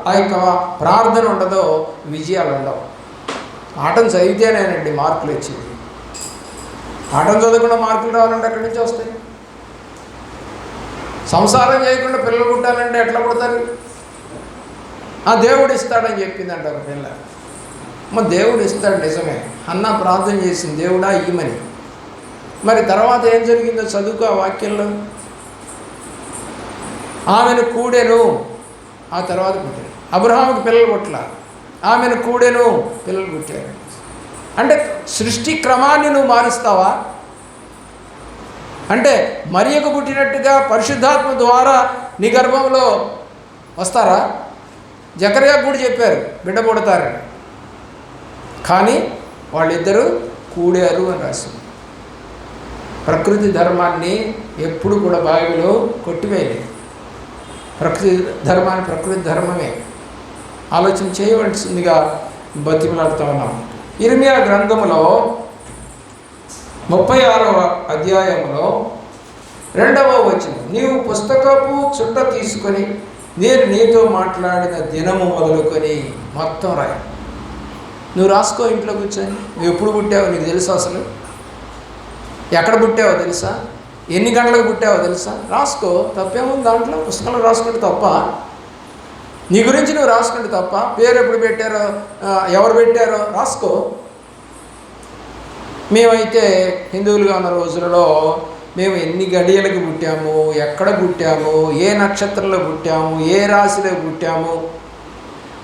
ఆ యొక్క ప్రార్థన ఉండదో విజయాలు ఉండవు. పాఠం చదివితేనేనండి మార్కులు వచ్చేది. పాఠం చదవకుండా మార్కులు రావాలంటే ఎక్కడి నుంచి వస్తాయి? సంసారం చేయకుండా పిల్లలు పుట్టాలంటే ఎట్లా పుడతారు? దేవుడు ఇస్తాడని చెప్పిందంట ఒక పిల్ల. దేవుడు ఇస్తాడు నిజమే. అన్న ప్రార్థన చేసింది దేవుడా ఇయ్యమని. మరి తర్వాత ఏం జరిగిందో చదువుకో ఆ వాక్యంలో. ఆమెను కూడెను, ఆ తర్వాత పుట్టాడు. అబ్రహాముకి పిల్లలు పుట్ల, ఆమెను కూడెను, పిల్లలు పుట్టారు. అంటే సృష్టి క్రమాన్ని నువ్వు మారుస్తావా? అంటే మరియకు పుట్టినట్టుగా పరిశుద్ధాత్మ ద్వారా నీ గర్భంలో వస్తారా? జకర్యాకు కూడా చెప్పారు బిడ్డ పుడతారని, కానీ వాళ్ళిద్దరూ కూడారు అని రాసింది. ప్రకృతి ధర్మాన్ని ఎప్పుడు కూడా బైబిల్లో కొట్టివేయలేదు. ప్రకృతి ధర్మమే ఆలోచన చేయవలసిందిగా బతిమలాడుతూ ఉన్నాం. ఇర్మియా గ్రంథములో 36వ అధ్యాయంలో 2వ వచనం, నీవు పుస్తకపు చుట్ట తీసుకొని నేను నీతో మాట్లాడిన దినము మొదలుకొని మొత్తం రాయి. నువ్వు రాసుకో ఇంట్లో కూర్చొని. నువ్వు ఎప్పుడు పుట్టావో నీకు తెలుసా? అసలు ఎక్కడ పుట్టావో తెలుసా? ఎన్ని గంటలకు పుట్టావో తెలుసా? రాసుకో. తప్పేముంది దాంట్లో? పుస్తకంలో రాసుకుంటే తప్ప? నీ గురించి నువ్వు రాసుకుంటే తప్ప? పేరు ఎప్పుడు పెట్టారో, ఎవరు పెట్టారో రాసుకో. మేమైతే హిందువులుగా ఉన్న రోజులలో మేము ఎన్ని గడియలకు పుట్టాము, ఎక్కడ పుట్టాము, ఏ నక్షత్రంలో పుట్టాము, ఏ రాశిలో పుట్టాము,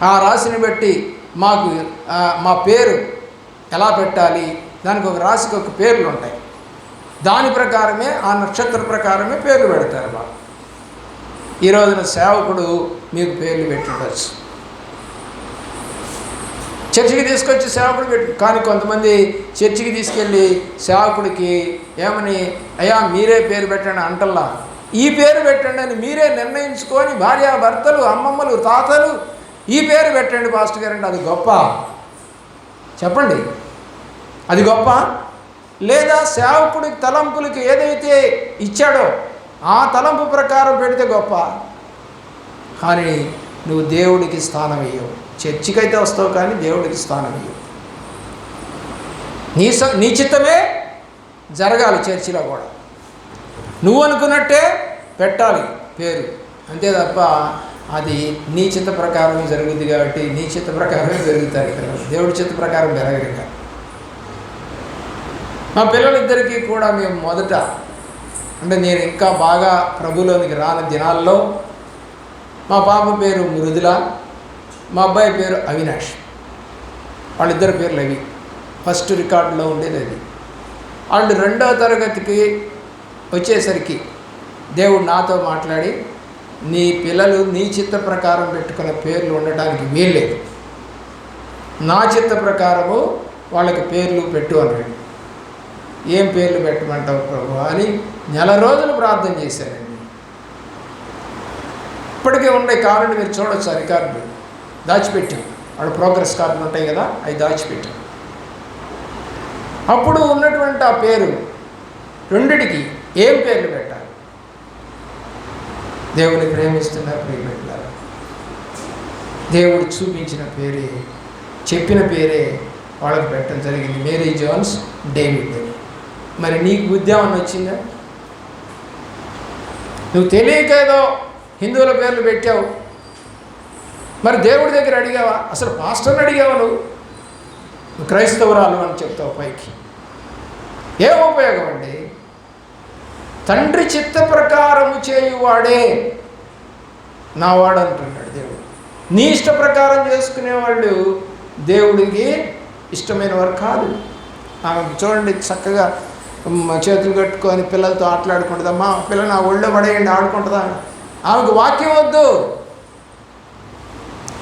ఆ రాశిని బట్టి మాకు మా పేరు ఎలా పెట్టాలి, దానికి ఒక రాశికి ఒక పేర్లు ఉంటాయి. దాని ప్రకారమే, ఆ నక్షత్ర ప్రకారమే పేర్లు పెడతారు. మాకు ఈ రోజున సేవకుడు మీకు పేర్లు పెట్టుండొచ్చు, చర్చికి తీసుకొచ్చి సేవకుడు పెట్టు. కానీ కొంతమంది చర్చికి తీసుకెళ్ళి సేవకుడికి ఏమని, అయ్యా మీరే పేరు పెట్టండి అంటల్లా. ఈ పేరు పెట్టండి అని మీరే నిర్ణయించుకొని భార్యాభర్తలు, అమ్మమ్మలు, తాతలు ఈ పేరు పెట్టండి పాస్టర్ గారు అంటే అది గొప్ప? చెప్పండి, అది గొప్ప? లేదా సేవకుడికి తలంపులకి ఏదైతే ఇచ్చాడో ఆ తలంపు ప్రకారం పెడితే గొప్ప? కానీ నువ్వు దేవుడికి స్థానం ఇవ్వవు. చర్చికైతే వస్తావు కానీ దేవుడికి స్థానం ఇవ్వవు. నీ చిత్తమే జరగాలి. చర్చిలో కూడా నువ్వు అనుకున్నట్టే పెట్టాలి పేరు, అంతే తప్ప అది నీ చిత్త ప్రకారమే జరుగుద్ది. కాబట్టి నీ చిత్త ప్రకారమే పెరుగుతారు. ఇక్కడ దేవుడి చిత్త ప్రకారం పెరగరు. మా పిల్లలిద్దరికీ కూడా మేము మొదట, అంటే నేను ఇంకా బాగా ప్రభులోనికి రాని దినాల్లో మా పాప పేరు మృదుల, మా అబ్బాయి పేరు అవినాష్. వాళ్ళిద్దరి పేర్లు అవి. ఫస్ట్ రికార్డులో ఉండేది అది. వాళ్ళు 2వ తరగతికి వచ్చేసరికి దేవుడు నాతో మాట్లాడి, నీ పిల్లలు నీ చిత్త ప్రకారం పెట్టుకున్న పేర్లు ఉండటానికి వీల్లేదు, నా చిత్త ప్రకారము వాళ్ళకి పేర్లు పెట్టు అన్నాడు. ఏం పేర్లు పెట్టమంటావు ప్రభు అని నెల రోజులు ప్రార్థన చేశానండి. ఇప్పటికే ఉన్నాయి, కావాలంటే మీరు చూడవచ్చు. ఆ రికార్డులు దాచిపెట్టాం. వాడు ప్రోగ్రెస్ కార్డులు ఉంటాయి కదా, అవి దాచిపెట్టాం. అప్పుడు ఉన్నటువంటి ఆ పేరు రెండిటికి ఏం పేర్లు పెట్టాలి? దేవుని ప్రేమిస్తున్న ప్రియబిడ్డలారా, దేవుడు చూపించిన పేరే, చెప్పిన పేరే వాళ్ళకి పెట్టడం జరిగింది. మేరీ జోన్స్, డేవిడ్ అని. మరి నీకు బుద్ధి ఏమన్నా వచ్చిందా? నువ్వు తెలియకేదో హిందువుల పేర్లు పెట్టావు. మరి దేవుడి దగ్గర అడిగావా? అసలు పాస్టర్ని అడిగావా? నువ్వు క్రైస్తవురాలు అని చెప్తావు పైకి. ఏం ఉపయోగం అండి? తండ్రి చిత్త ప్రకారము చేయువాడే నావాడు అంటున్నాడు దేవుడు. నీ ఇష్ట ప్రకారం చేసుకునేవాళ్ళు దేవుడికి ఇష్టమైన వారు కాదు. ఆమె చూడండి, చక్కగా చేతులు కట్టుకొని పిల్లలతో ఆటలాడుకుంటుందమ్మా, పిల్లలు నా ఒళ్ళో పడేయండి ఆడుకుంటుందా. ఆమెకు వాక్యం వద్దు.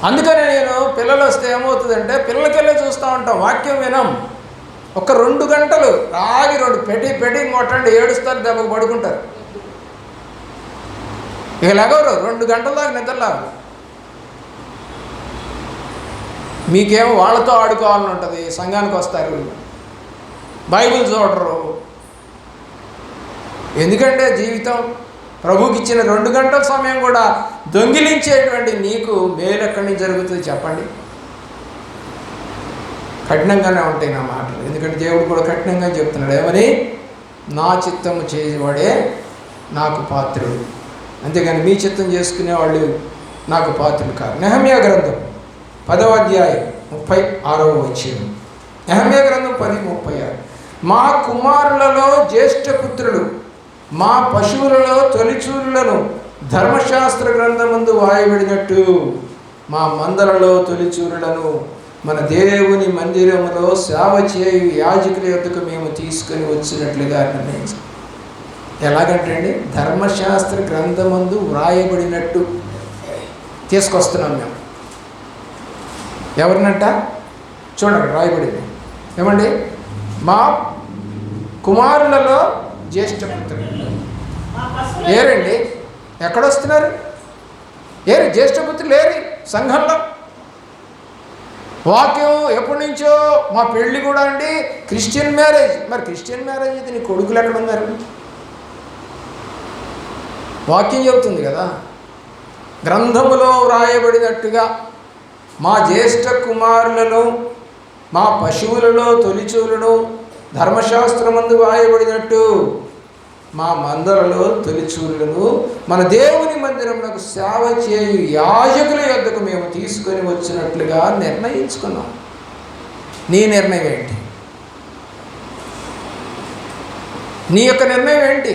అందుకనే నేను పిల్లలు వస్తే ఏమవుతుందంటే పిల్లలకెళ్ళే చూస్తూ ఉంటాం, వాక్యం వినం. ఒక 2 గంటలు రాగి 2 పెట్టి కొట్టండి, ఏడుస్తారు, దెబ్బకు పడుకుంటారు. ఇక లేగవరు, 2 గంటల దాకా నిద్రలాగు. మీకేమో వాళ్ళతో ఆడుకోవాలని ఉంటుంది. సంఘానికి వస్తారు, బైబిల్ చూడరు. ఎందుకంటే జీవితం ప్రభువుకి ఇచ్చిన 2 గంటల సమయం కూడా దొంగిలించేటువంటి నీకు మేలు ఎక్కడి నుంచి జరుగుతుంది చెప్పండి? కఠినంగానే ఉంటాయి నా మాటలు, ఎందుకంటే దేవుడు కూడా కఠినంగా చెప్తున్నాడు. ఏమని? నా చిత్తము చేసేవాడే నాకు పాత్రుడు, అంతేగాని మీ చిత్తం చేసుకునేవాళ్ళు నాకు పాత్రులు కాదు. నెహెమ్యా గ్రంథం 10వ అధ్యాయం 36వ వచనం. నెహెమ్యా గ్రంథం 10:36. మా కుమారులలో జ్యేష్ఠపుత్రులు మా పశువులలో తొలిచూరులను ధర్మశాస్త్ర గ్రంథమందు వాయబడినట్టు మా మందలలో తొలిచూరులను మన దేవుని మందిరములో సేవ చేయు యాజకుల యొద్దకు మేము తీసుకొని వచ్చినట్లుగా నిర్ణయించాం. ఎలాగంటే అండి, ధర్మశాస్త్ర గ్రంథమందు వ్రాయబడినట్టు తీసుకొస్తున్నాం మేము. ఎవరినంట? చూడండి, రాయబడింది ఏమండి? మా కుమారులలో జ్యేష్ఠపుత్రులు. ఏరండి? ఎక్కడొస్తున్నారు? ఏరి జ్యేష్ఠపుత్రులు ఏరి సంఘంలో? వాక్యం ఎప్పటి నుంచో మా పెళ్ళి కూడా అండి క్రిస్టియన్ మ్యారేజ్. మరి క్రిస్టియన్ మ్యారేజ్ అయితే నీ కొడుకులు ఎక్కడ ఉన్నారు? వాక్యం చెబుతుంది కదా, గ్రంథములో వ్రాయబడినట్టుగా మా జ్యేష్ఠ కుమారులను మా పశువులలో తొలిచూలను ధర్మశాస్త్రమందు వ్రాయబడినట్టు మా మందలలో తొలిచూలను మన దేవుని మందిరమునకు సేవ చేయు యాజకుల యొద్దకు మేము తీసుకొని వచ్చినట్లుగా నిర్ణయించుకున్నాం. నీ నిర్ణయం ఏంటి? నీ యొక్క నిర్ణయం ఏంటి?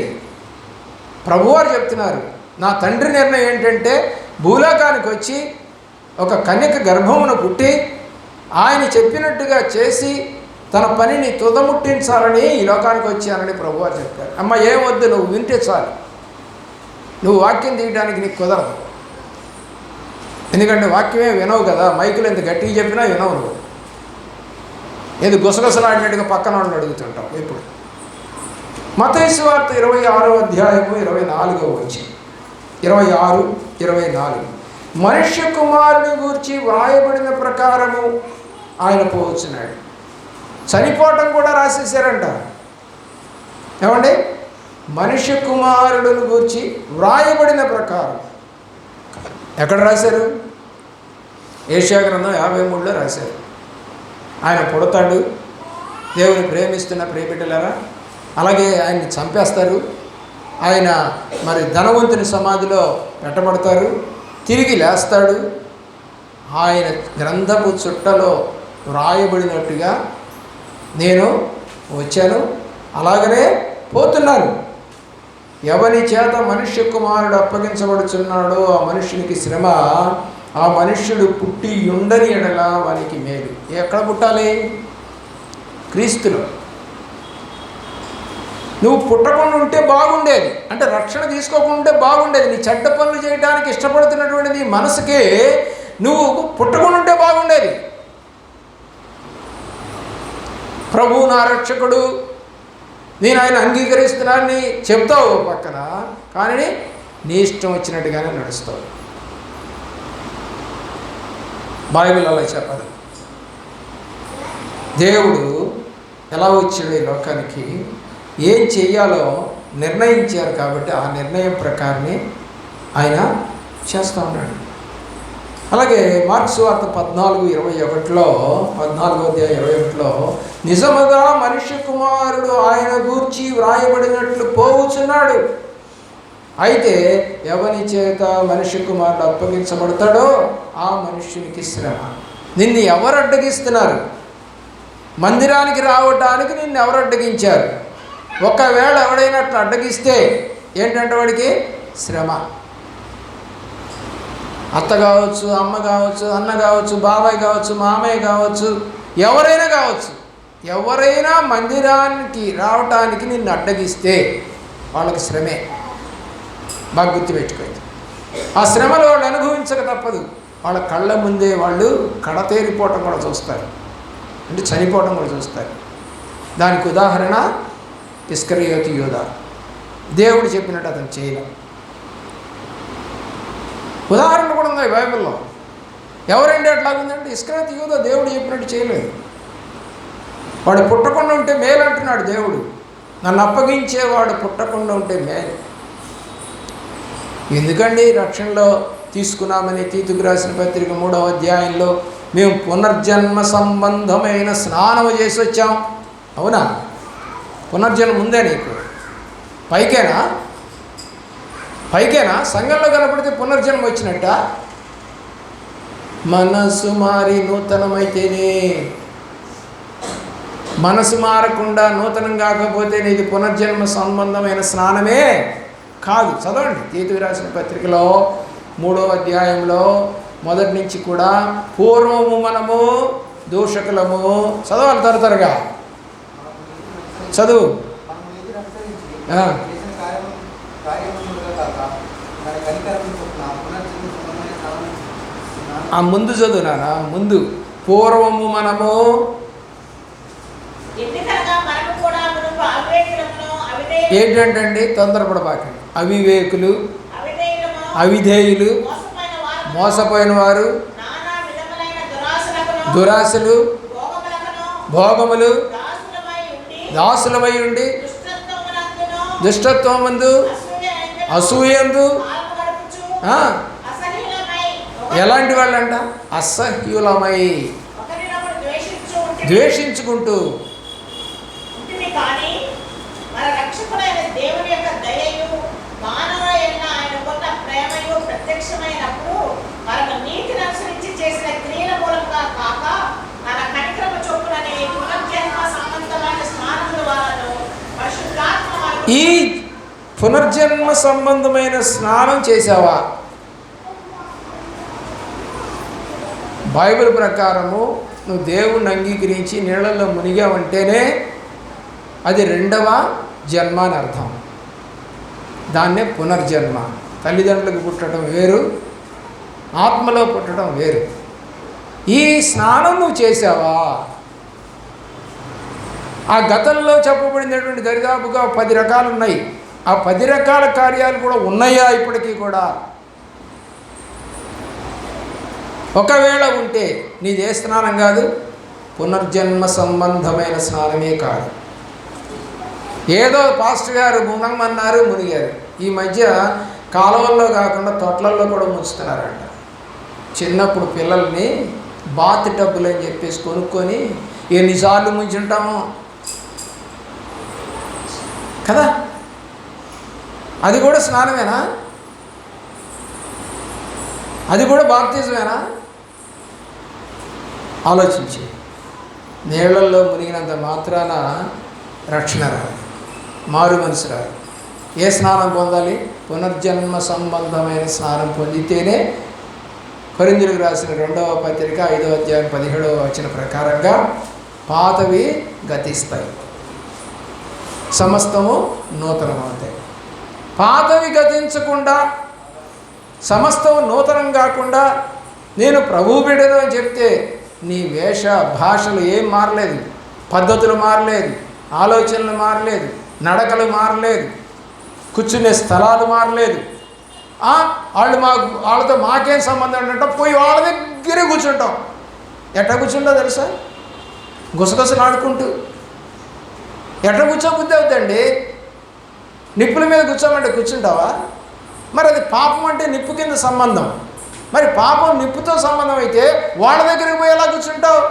ప్రభువారు చెప్తున్నారు, నా తండ్రి నిర్ణయం ఏంటంటే భూలోకానికి వచ్చి ఒక కన్యక గర్భమును పుట్టి ఆయన చెప్పినట్టుగా చేసి తన పనిని తుదముట్టించాలని ఈ లోకానికి వచ్చానని ప్రభువారు చెప్పారు. అమ్మ ఏం వద్దు, నువ్వు వింటే చాలు, నువ్వు వాక్యం తీయడానికి నీకు కుదరదు. ఎందుకంటే వాక్యమే వినవు కదా, మైకులు ఎంత గట్టిగా చెప్పినా వినవు. నువ్వు ఏది గుసగుసలాడినట్టుగా పక్కన వాళ్ళని అడుగుతుంటావు. ఇప్పుడు మత్తయి సువార్త 26వ అధ్యాయము 24వ వచనం, 26, 24. మనుష్య కుమారుని గూర్చి వ్రాయబడిన ప్రకారము ఆయన పోవచ్చున్నాడు. చనిపోవటం కూడా రాసేసారంట. ఏమండి? మనుష్య కుమారుడిని గూర్చి వ్రాయబడిన ప్రకారం ఎక్కడ రాశారు? యెషయా గ్రంథం 53లో రాశారు. ఆయన పుడతాడు, దేవుని ప్రేమిస్తున్న ప్రియబిడ్డలారా, అలాగే ఆయన్ని చంపేస్తారు, ఆయన మరి ధనవంతుని సమాధిలో పెట్టబడతారు, తిరిగి లేస్తాడు. ఆయన గ్రంథపు చుట్టలో వ్రాయబడినట్టుగా నేను వచ్చాను, అలాగనే పోతున్నాను. ఎవరి చేత మనుష్య కుమారుడు అప్పగించబడుచున్నాడో ఆ మనుష్యునికి శ్రమ, ఆ మనుష్యుడు పుట్టి ఉండని ఎడల వానికి మేలు. ఎక్కడ పుట్టాలి? క్రీస్తులో. నువ్వు పుట్టకుండా ఉంటే బాగుండేది, అంటే రక్షణ తీసుకోకుండా ఉంటే బాగుండేది. నీ చెడ్డ పనులు చేయడానికి ఇష్టపడుతున్నటువంటి నీ మనసుకి నువ్వు పుట్టకుండా ఉంటే బాగుండేది. ప్రభువు నా రక్షకుడు, నేను ఆయన అంగీకరిస్తున్నానని చెప్తావు పక్కన, కానీ నీ ఇష్టం వచ్చినట్టుగానే నడుస్తావు. బైబిల్ అలా చెప్పదు. దేవుడు ఎలా వచ్చాడు ఈ లోకానికి, ఏం చెయ్యాలో నిర్ణయించారు కాబట్టి ఆ నిర్ణయం ప్రకారమే ఆయన చేస్తూ ఉన్నాడు. అలాగే మార్క్స్ వార్త 14:21లో 14వ అధ్యాయం 21లో నిజముగా మనుష్య కుమారుడు ఆయన గూర్చి వ్రాయబడినట్లు పోవుచున్నాడు, అయితే ఎవని చేత మనుష్య కుమారుడు అప్పగించబడతాడో ఆ మనుష్యునికి శ్రమ. నిన్ను ఎవరు అడ్డగిస్తున్నారు? మందిరానికి రావటానికి నిన్ను ఎవరు అడ్డగించారు? ఒకవేళ ఎవడైనా అట్లా అడ్డగిస్తే ఏంటంటే వాడికి శ్రమ. అత్త కావచ్చు, అమ్మ కావచ్చు, అన్న కావచ్చు, బాబాయ్ కావచ్చు, మామయ్య కావచ్చు, ఎవరైనా కావచ్చు, ఎవరైనా మందిరానికి రావటానికి నిన్ను అడ్డగిస్తే వాళ్ళకి శ్రమే. బాగా గుర్తుపెట్టుకోండి. ఆ శ్రమలు వాళ్ళు అనుభవించక తప్పదు. వాళ్ళ కళ్ళ ముందే వాళ్ళు కడతేరిపోవటం కూడా చూస్తారు, అంటే చనిపోవటం కూడా చూస్తారు. దానికి ఉదాహరణ ఇస్కరియోతు యూదా. దేవుడు చెప్పినట్టు అతను చేయలేదు. ఉదాహరణ కూడా ఉన్నాయి బైబిల్లో. ఎవరండి అట్లాగుందంటే ఇస్కరియోతు యూదా దేవుడు చెప్పినట్టు చేయలేదు. వాడు పుట్టకుండా ఉంటే మేలు అంటున్నాడు దేవుడు. నన్ను అప్పగించేవాడు పుట్టకుండా ఉంటే మేలు. ఎందుకండి రక్షణలో తీసుకున్నామని తీతుకు రాసిన పత్రిక 3వ అధ్యాయంలో మేము పునర్జన్మ సంబంధమైన స్నానము చేసి వచ్చాం. అవునా? పునర్జన్మ ఉందే నీకు? పైకేనా సంఘంలో కనపడితే పునర్జన్మ వచ్చినట్ట? మనసు మారి నూతనమైతేనే. మనసు మారకుండా నూతనం కాకపోతే నీది పునర్జన్మ సంబంధమైన స్నానమే కాదు. చదవండి తీతుకు రాసిన పత్రికలో 3వ అధ్యాయంలో మొదటి నుంచి కూడా పూర్వము మనము దూషకులము. చదవాలి త్వరగా చదువు. ఆ ముందు చదువు నాన్న, ముందు. పూర్వము మనము ఏంటంటే తొందరపడబాకండి. అవివేకులు, అవిధేయులు, మోసపోయిన వారు, దురాశలు, భోగములు, దాసులమై ఉండి దుష్టత్వమందు, అసూయందు. ఎలాంటి వాళ్ళంట? అసహ్యులమై, ద్వేషించుకుంటూ. ఈ పునర్జన్మ సంబంధమైన స్నానం చేసావా? బైబిల్ ప్రకారము నువ్వు దేవుణ్ణి అంగీకరించి నీళ్ళల్లో మునిగావంటేనే అది 2వ జన్మ అని అర్థం. దాన్నే పునర్జన్మ. తల్లిదండ్రులకు పుట్టడం వేరు, ఆత్మలో పుట్టడం వేరు. ఈ స్నానం నువ్వు చేసావా? ఆ గతంలో చెప్పబడినటువంటి దరిదాపుగా 10 రకాలు ఉన్నాయి. ఆ 10 రకాల కార్యాలు కూడా ఉన్నాయా ఇప్పటికీ కూడా? ఒకవేళ ఉంటే నీదే స్నానం కాదు, పునర్జన్మ సంబంధమైన స్నానమే కాదు. ఏదో పాస్టర్ గారు మునగమన్నారు, మునిగారు. ఈ మధ్య కాలువల్లో కాకుండా తొట్లల్లో కూడా ముంచుతున్నారంట. చిన్నప్పుడు పిల్లల్ని బాత్ టబ్బులు అని చెప్పేసి కొనుక్కొని ఎన్నిసార్లు ముంచుంటామో కదా. అది కూడా స్నానమేనా? అది కూడా బాప్తిజమేనా? ఆలోచించి. నీళ్ళల్లో మునిగినంత మాత్రాన రక్షణ రాదు, మారు మనసు రాదు. ఏ స్నానం పొందాలి? పునర్జన్మ సంబంధమైన స్నానం పొందితేనే కొరింథీయులకు రాసిన 2వ పత్రిక 5వ అధ్యాయం 17వ వచనం ప్రకారంగా పాతవి గతిస్తాయి, సమస్తము నూతనమవుతాయి. పాతవి గతించకుండా, సమస్తము నూతనం కాకుండా నేను ప్రభువు బిడ్డను అని చెప్తే నీ వేష భాషలు ఏం మారలేదు, పద్ధతులు మారలేదు, ఆలోచనలు మారలేదు, నడకలు మారలేదు, కూర్చునే స్థలాలు మారలేదు. వాళ్ళతో మాకేం సంబంధం అంటే పోయి వాళ్ళ దగ్గరే కూర్చుంటాం. ఎట్లా కూర్చుంటో తెలుసా? గుసగుసలు ఆడుకుంటూ. ఎట్లా కూర్చోబుద్ధి అవుతుందండి? నిప్పుల మీద కూర్చోమంటే కూర్చుంటావా? మరి అది పాపం అంటే నిప్పు కింద సంబంధం. మరి పాపం నిప్పుతో సంబంధం అయితే వాళ్ళ దగ్గరికి పోయి ఎలా కూర్చుంటావు?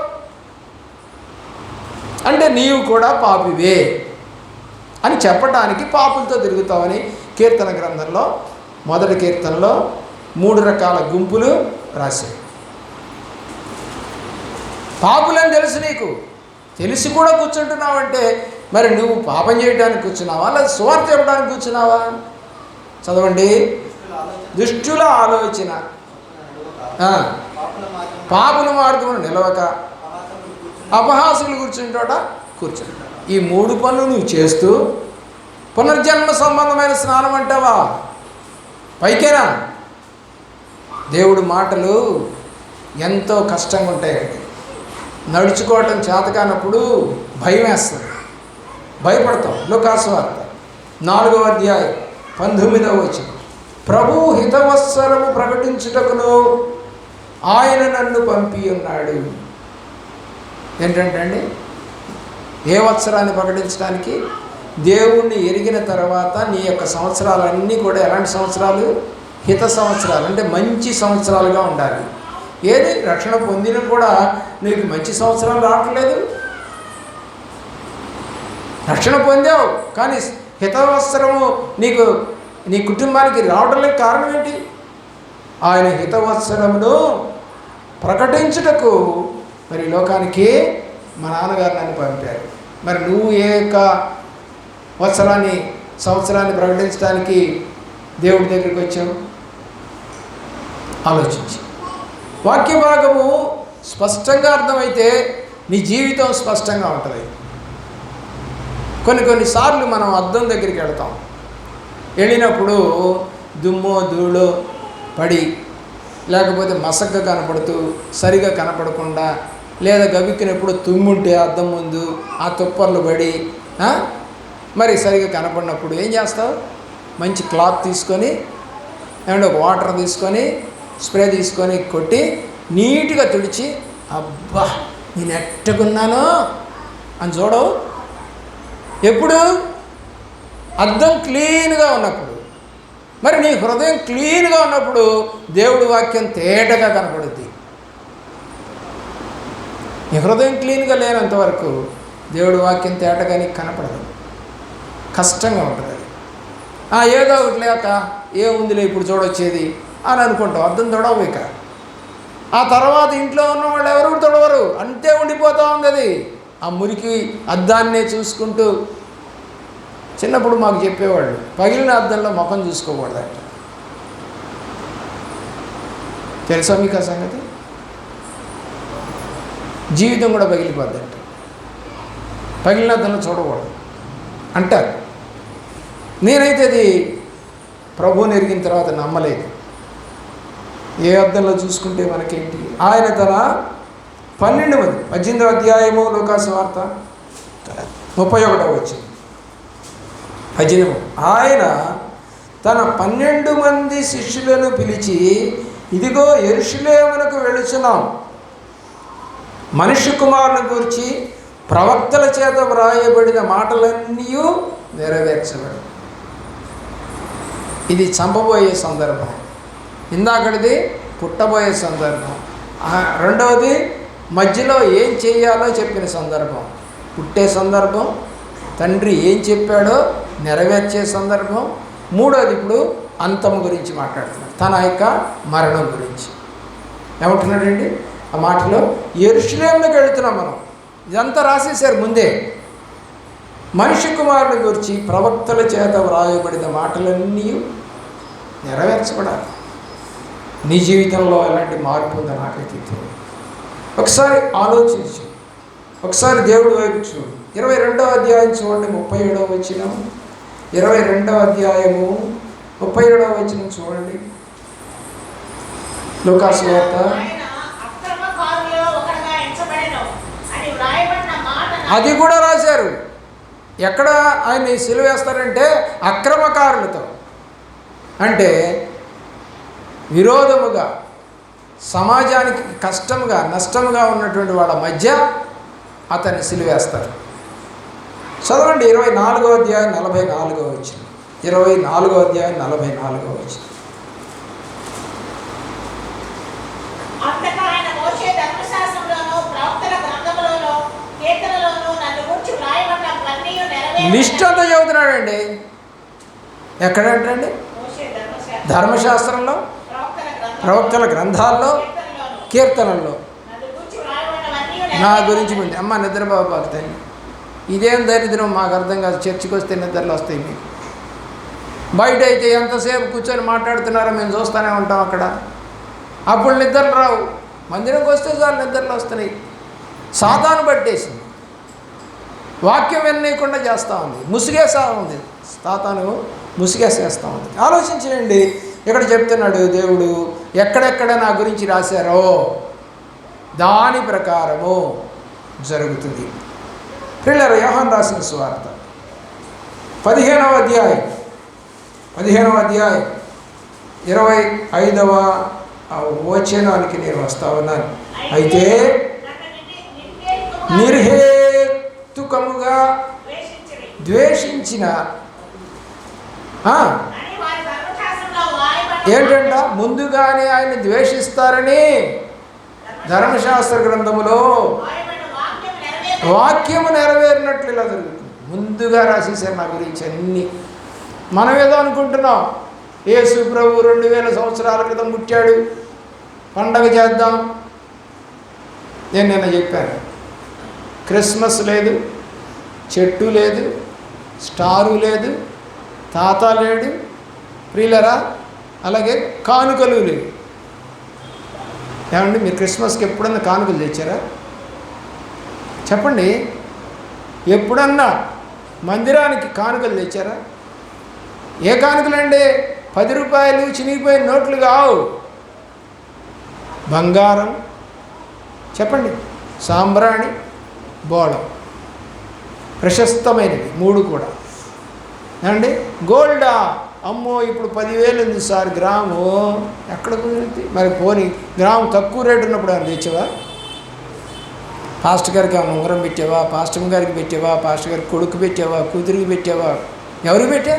అంటే నీవు కూడా పాపివే అని చెప్పడానికి పాపులతో తిరుగుతావని కీర్తన గ్రంథంలో 1వ కీర్తనలో 3 రకాల గుంపులు రాశాయి. పాపులని తెలుసు నీకు, తెలిసి కూడా కూర్చుంటున్నావంటే మరి నువ్వు పాపం చేయడానికి కూర్చున్నావా లేదా సువార్త చెప్పడానికి కూర్చున్నావా? చదవండి. దుష్టుల ఆలోచన, పాపుల మార్గమును నిలవక అపహాసులు కూర్చుంటోట కూర్చుంటా. ఈ 3 పనులు నువ్వు చేస్తూ పునర్జన్మ సంబంధమైన స్నానం అంటావా? పైకేనా? దేవుడి మాటలు ఎంతో కష్టంగా ఉంటాయండి. నడుచుకోవటం చేతకానప్పుడు భయం వేస్తుంది, భయపడతాం. లూకాసు వార్త 4వ అధ్యాయం 19వ వచనం. ప్రభు హితవత్సరము ప్రకటించుటకును ఆయన నన్ను పంపి ఉన్నాడు. ఏంటంటే అండి, ఏ వత్సరాన్ని ప్రకటించడానికి? దేవుణ్ణి ఎరిగిన తర్వాత నీ యొక్క సంవత్సరాలన్నీ కూడా ఎలాంటి సంవత్సరాలు? హిత సంవత్సరాలు అంటే మంచి సంవత్సరాలుగా ఉండాలి. ఏది రక్షణ పొందిన కూడా నీకు మంచి సంవత్సరాలు రావట్లేదు. రక్షణ పొందావు కానీ హితవత్సరము నీకు నీ కుటుంబానికి రావడానికి కారణం ఏంటి? ఆయన హితవత్సరమును ప్రకటించుటకు మరి లోకానికి మా నాన్నగారు నన్ను పంపారు. మరి నువ్వు ఏ యొక్క సంవత్సరాన్ని ప్రకటించడానికి దేవుడి దగ్గరికి వచ్చావు? ఆలోచించి. వాక్య భాగము స్పష్టంగా అర్థమైతే నీ జీవితం స్పష్టంగా ఉంటుంది. కొన్నిసార్లు మనం అద్దం దగ్గరికి వెళ్తాం. వెళ్ళినప్పుడు దుమ్మో ధూళో పడి, లేకపోతే మసగ్గా కనపడుతూ సరిగా కనపడకుండా, లేదా గబిక్కినప్పుడు తుమ్ముంటే అద్దం ముందు ఆ తుప్పర్లు పడి మరి సరిగా కనపడినప్పుడు ఏం చేస్తావు? మంచి క్లాత్ తీసుకొని ఏమంటే ఒక వాటర్ తీసుకొని స్ప్రే తీసుకొని కొట్టి నీట్గా తుడిచి, అబ్బా నేను ఎట్టుకున్నాను అని చూడవు. ఎప్పుడు? అద్దం క్లీన్గా ఉన్నప్పుడు. మరి నీ హృదయం క్లీన్గా ఉన్నప్పుడు దేవుడి వాక్యం తేటగా కనపడుద్ది. నీ హృదయం క్లీన్గా లేనంతవరకు దేవుడి వాక్యం తేటగా నీకు కనపడదు, కష్టంగా ఉంటుంది. ఏదో ఒకటి లేక ఏముందిలే ఇప్పుడు చూడొచ్చేది అని అనుకుంటాం. అద్దం తొడవు. ఇక ఆ తర్వాత ఇంట్లో ఉన్న వాళ్ళు ఎవరు తొడవరు, అంతే ఉండిపోతూ ఉంది అది. ఆ మురికి అద్దాన్నే చూసుకుంటూ. చిన్నప్పుడు మాకు చెప్పేవాళ్ళు పగిలిన అద్దంలో ముఖం చూసుకోకూడదంట. తెలుసా మీకు ఆ సంగతి? జీవితం కూడా పగిలిపోద్దంట. పగిలిన అద్దంలో చూడకూడదు అంటారు. నేనైతే అది ప్రభువుని ఎరిగిన తర్వాత నమ్మలేదు. ఏ అద్దంలో చూసుకుంటే మనకేంటి? ఆయన తన 12 మంది 18వ అధ్యాయము లూకాసు వార్త 31వ వచనం 18. ఆయన తన 12 మంది శిష్యులను పిలిచి, ఇదిగో యెరూషలేమునకు వెళుచున్నాం, మనుష్య కుమారుని గురించి ప్రవక్తల చేత వ్రాయబడిన మాటలన్నీ నెరవేర్చబడి. ఇది చంపబోయే సందర్భం. ఇందాకటిది పుట్టబోయే సందర్భం. రెండవది మధ్యలో ఏం చేయాలో చెప్పిన సందర్భం. పుట్టే సందర్భం, తండ్రి ఏం చెప్పాడో నెరవేర్చే సందర్భం. మూడోది ఇప్పుడు అంతం గురించి మాట్లాడుతున్నాడు, తన యొక్క మరణం గురించి. ఏమంటున్నాడండి ఆ మాటలో? యెరూషలేముకి వెళుతున్నాం మనం. ఇదంతా రాసేశారు ముందే. మనిషి కుమారుని గురించి ప్రవక్తల చేత వ్రాయబడిన మాటలన్నీ నెరవేర్చబడాలి. నీ జీవితంలో ఎలాంటి మార్పు ఉందో నాకైతే తెలియదు. ఒకసారి ఆలోచించు, ఒకసారి దేవుడి వైపు చూడు. 22వ అధ్యాయం చూడండి, 37వ వచనం. 22వ అధ్యాయము 37వ వచనం చూడండి. లూకాసు వార్త. అది కూడా రాశారు. ఎక్కడ ఆయన్ని సిలువ వేస్తారంటే అక్రమకారులతో, అంటే విరోధముగా, సమాజానికి కష్టముగా నష్టముగా ఉన్నటువంటి వాళ్ళ మధ్య అతన్ని సిలువేస్తారు. చదవండి 24వ అధ్యాయం 44వ వచనం. 24వ అధ్యాయం 44వ వచనం. నిష్ఠతో చెబుతున్నాడండి. ఎక్కడంటండి? ధర్మశాస్త్రంలో, ప్రవక్తల గ్రంథాల్లో, కీర్తనల్లో నా గురించి ఉంది. అమ్మ నిద్రబాబు భక్తాయి. ఇదేం దరిద్రం మాకు అర్థం కాదు. చర్చికి వస్తే నిద్రలు వస్తాయి మీకు. బయట అయితే ఎంతసేపు కూర్చొని మాట్లాడుతున్నారో మేము చూస్తూనే ఉంటాం అక్కడ. అప్పుడు నిద్రలు రావు. మందిరంకి వస్తే చాలు నిద్రలు వస్తున్నాయి. సాతాను పట్టేసింది. వాక్యం విననీయకుండా చేస్తూ ఉంది, ముసిగేస్తూ ఉంది. సాతాను ముసిగేసేస్తూ ఉంది. ఆలోచించండి. ఇక్కడ చెప్తున్నాడు దేవుడు, ఎక్కడెక్కడ నా గురించి రాశారో దాని ప్రకారము జరుగుతుంది. ప్రియులారా, యోహాను రాసిన సువార్త 15వ అధ్యాయం 25వ వచనానికి నేను వస్తా ఉన్నాను. అయితే నిర్హేతుకముగా ద్వేషించిన ఏంటంట? ముందుగానే ఆయన ద్వేషిస్తారని ధర్మశాస్త్ర గ్రంథములో వాక్యము నెరవేరినట్లు ఇలా జరుగుతుంది. ముందుగా రాసేసారు నా గురించి అన్నీ. మనం ఏదో అనుకుంటున్నాం, యేసు ప్రభు 2000 సంవత్సరాల క్రితం పుట్టాడు, పండగ చేద్దాం. నేను నిన్న చెప్పాను, క్రిస్మస్ లేదు, చెట్టు లేదు, స్టారు లేదు, తాత లేడు, ప్రియులరా, అలాగే కానుకలు లేవు. ఏమండి, మీరు క్రిస్మస్కి ఎప్పుడన్నా కానుకలు తెచ్చారా? చెప్పండి. ఎప్పుడన్నా మందిరానికి కానుకలు తెచ్చారా? ఏ కానుకలండి? 10 రూపాయలు చినిగిపోయిన నోట్లు కావు, బంగారం, చెప్పండి, సాంబ్రాణి, బోళం, ప్రశస్తమైనవి 3 కూడా. ఏమండి, గోల్డా, అమ్మో ఇప్పుడు 10,000 ఉంది సార్ గ్రాము, ఎక్కడ కుదిరింది? మరి పోనీ గ్రాము తక్కువ రేటు ఉన్నప్పుడు అని తెచ్చావా? పాస్టర్ గారికి ఏమైనా ఉంగరం పెట్టావా? పాస్టర్ గారికి పెట్టావా? పాస్టర్ గారికి కొడుకు పెట్టావా? కూతురికి పెట్టావా? ఎవరికి పెట్టా?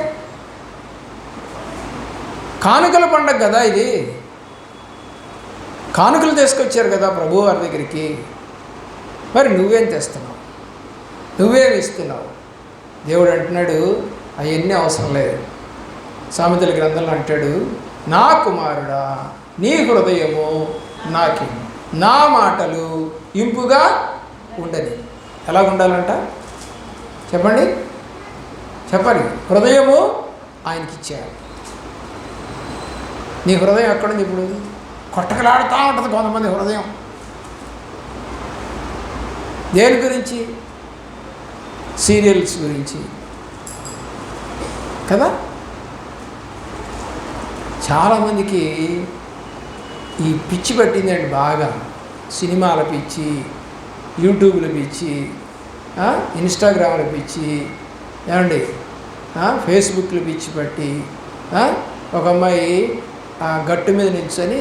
కానుకల పండగ కదా ఇది. కానుకలు తీసుకొచ్చారు కదా ప్రభు వారి దగ్గరికి. మరి నువ్వేం తెస్తున్నావు? నువ్వేమి ఇస్తున్నావు? దేవుడు అంటున్నాడు, అవన్నీ అవసరం లేదు. సామెతల గ్రంథంలో అంటాడు, నా కుమారుడా నీ హృదయము నాకి, నా మాటలు ఇంపుగా ఉండని. ఎలా ఉండాలంట? చెప్పండి, చెప్పండి. హృదయము ఆయనకి ఇచ్చారు. నీ హృదయం ఎక్కడుంది? ఇప్పుడు కొట్టకలాడుతూ ఉంటుంది కొంతమంది హృదయం. దేని గురించి? సీరియల్స్ గురించి కదా. చాలామందికి ఈ పిచ్చి పట్టిందండి బాగా. సినిమాల పిచ్చి, యూట్యూబ్ల పిచ్చి, ఇన్స్టాగ్రామ్ల పిచ్చి, ఏమండి, ఫేస్బుక్లో పిచ్చి పట్టి, ఒక అమ్మాయి గట్టు మీద నిల్చొని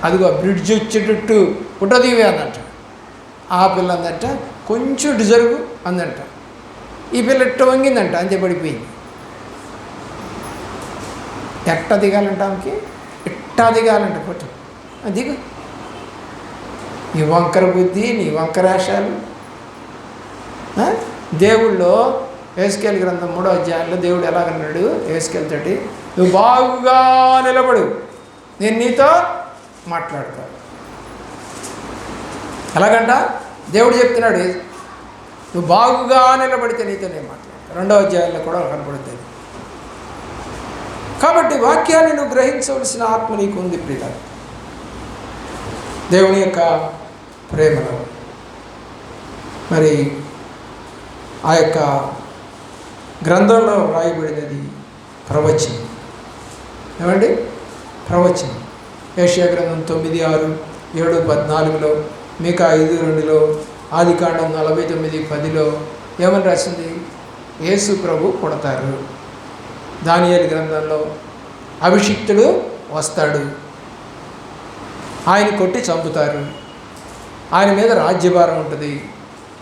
అదిగో బ్రిడ్జ్ వచ్చేటట్టు ఉంటుంది అందంట. ఆ పిల్ల అందంట కొంచెం ఇటు జరుగు అందంట. ఈ పిల్ల ఇట్ట వంగిందంట, అంతే పడిపోయింది. ఎట్ట దిగాలంట ఆమెకి? ఇట్టా దిగాలంట. పొట్టు దిగు. నీ వంకర బుద్ధి, నీ వంకరాశాలు. దేవుళ్ళో యేస్కేలు గ్రంథం 3వ అధ్యాయంలో దేవుడు ఎలాగన్నాడు యేస్కేలుతోటి, నువ్వు బాగుగా నిలబడు, నేను నీతో మాట్లాడతాను. ఎలాగంట? దేవుడు చెప్తున్నాడు, నువ్వు బాగుగా నిలబడితే నీతో నేను మాట్లాడతాను. 2వ అధ్యాయంలో కూడా కనపడుతుంది. కాబట్టి వాక్యాన్ని నువ్వు గ్రహించవలసిన ఆత్మ నీకు ఉంది ప్రియుల. దేవుని యొక్క ప్రేమలో మరి ఆ యొక్క గ్రంథంలో రాయబడినది ప్రవచనం. ఏమండి? ప్రవచనం. యెషయా గ్రంథం 9:6, 7:14, మీకా 5:2, ఆదికాండం 49:10 ఏమని రాసింది? యేసు ప్రభు పుడతారు. దానియేలు గ్రంథంలో అభిషిక్తుడు వస్తాడు, ఆయన కొట్టి చంపుతారు, ఆయన మీద రాజ్యభారం ఉంటుంది,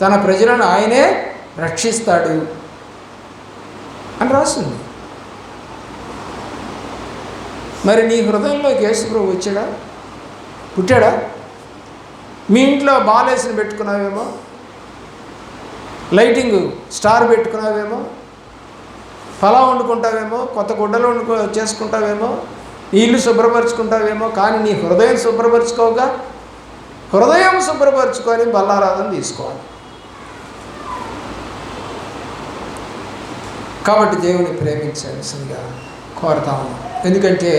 తన ప్రజలను ఆయనే రక్షిస్తాడు అని రాస్తుంది. మరి నీ హృదయంలోకి యేసు ప్రభు వచ్చాడా? పుట్టాడా? మీ ఇంట్లో బాలేసుని పెట్టుకున్నావేమో, లైటింగ్ స్టార్ పెట్టుకున్నావేమో, పలా వండుకుంటావేమో, కొత్త గుడ్డలు చేసుకుంటావేమో, ఇల్లు శుభ్రపరుచుకుంటావేమో, కానీ నీ హృదయం శుభ్రపరచుకోగా. హృదయం శుభ్రపరచుకొని బల్లారాధన తీసుకోవాలి. కాబట్టి దేవుని ప్రేమించాల్సిందిగా కోరుతాము. ఎందుకంటే